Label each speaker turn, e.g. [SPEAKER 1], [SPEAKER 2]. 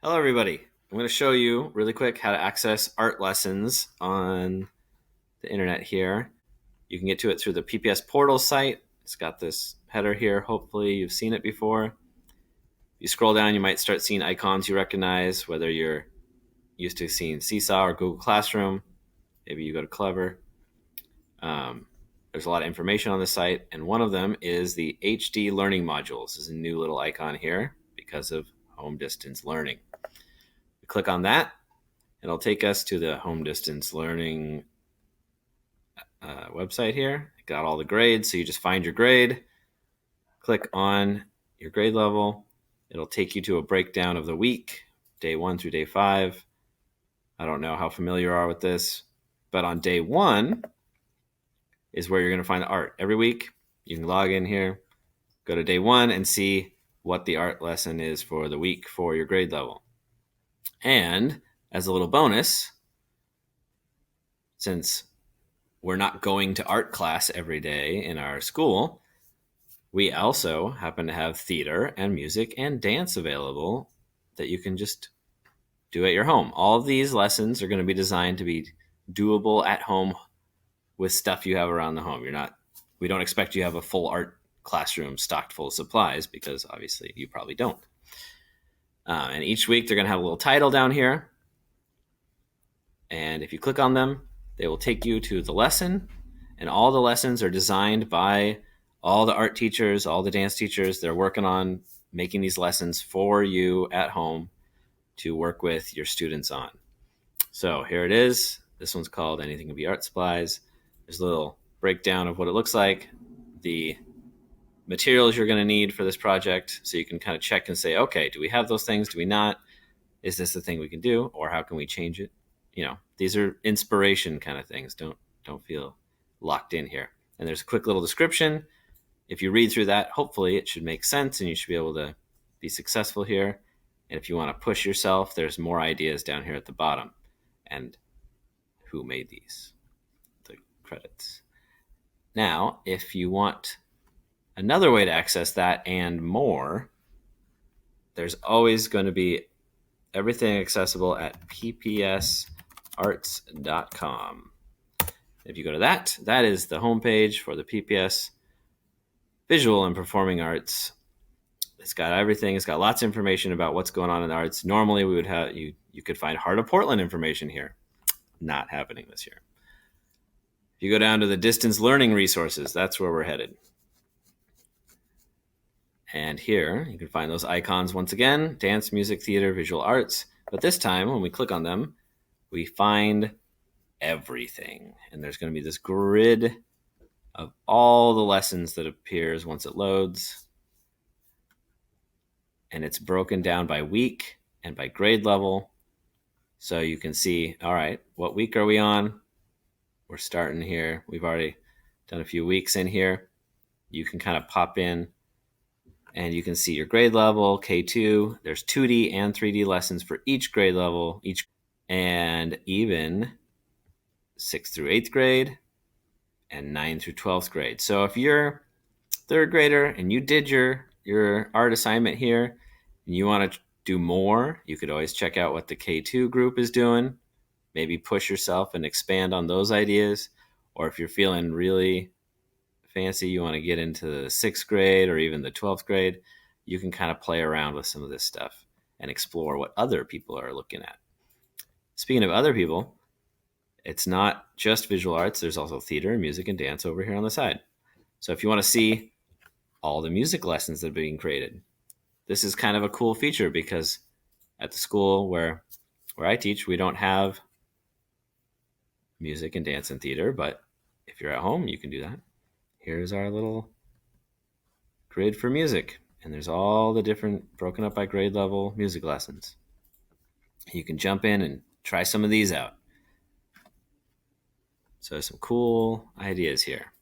[SPEAKER 1] Hello, everybody. I'm going to show you really quick how to access art lessons on the internet here. You can get to it through the PPS portal site. It's got this header here. Hopefully you've seen it before. If you scroll down, you might start seeing icons you recognize, whether you're used to seeing Seesaw or Google Classroom. Maybe you go to Clever. There's a lot of information on the site, and one of them is the HD Learning Modules. This is a new little icon here because of home distance learning. We click on that. It'll take us to the home distance learning website here. Got all the grades, so you just find your grade, click on your grade level. It'll take you to a breakdown of the week, day 1 through day 5. I don't know how familiar you are with this, but on day 1 is where you're going to find the art. Every week, you can log in here, go to day 1 and see what the art lesson is for the week for your grade level. And as a little bonus, since we're not going to art class every day in our school, we also happen to have theater and music and dance available that you can just do at your home. All of these lessons are going to be designed to be doable at home with stuff you have around the home. We don't expect you to have a full art classroom stocked full of supplies, because obviously you probably don't. And each week they're going to have a little title down here. And if you click on them, they will take you to the lesson. And all the lessons are designed by all the art teachers, all the dance teachers. They're working on making these lessons for you at home to work with your students on. So here it is. This one's called Anything Can Be Art Supplies. There's a little breakdown of what it looks like, the materials you're going to need for this project, so you can kind of check and say, okay, do we have those things? Do we not? Is this the thing we can do, or how can we change it? These are inspiration kind of things. Don't feel locked in here. And there's a quick little description. If you read through that, hopefully it should make sense and you should be able to be successful here. And if you want to push yourself, there's more ideas down here at the bottom. And who made these, the credits. Now, if you want another way to access that and more, there's always going to be everything accessible at ppsarts.com. If you go to that is the homepage for the PPS Visual and Performing Arts. It's got everything. It's got lots of information about what's going on in the arts. Normally, we would have you could find Heart of Portland information here. Not happening this year. If you go down to the distance learning resources, that's where we're headed. And here you can find those icons once again: dance, music, theater, visual arts. But this time, when we click on them, we find everything. And there's going to be this grid of all the lessons that appears once it loads. And it's broken down by week and by grade level. So you can see, all right, what week are we on? We're starting here. We've already done a few weeks in here. You can kind of pop in and you can see your grade level, K2. There's 2D and 3D lessons for each grade level, and even 6th through 8th grade and 9th through 12th grade. So if you're third grader and you did your art assignment here and you want to do more, you could always check out what the K2 group is doing. Maybe push yourself and expand on those ideas. Or if you're feeling really fancy, you want to get into the 6th grade or even the 12th grade, you can kind of play around with some of this stuff and explore what other people are looking at. Speaking of other people, it's not just visual arts. There's also theater, music, and dance over here on the side. So if you want to see all the music lessons that are being created, this is kind of a cool feature, because at the school where I teach, we don't have music and dance and theater, but if you're at home, you can do that. Here's our little grid for music, and there's all the different broken up by grade level music lessons. You can jump in and try some of these out. So some cool ideas here.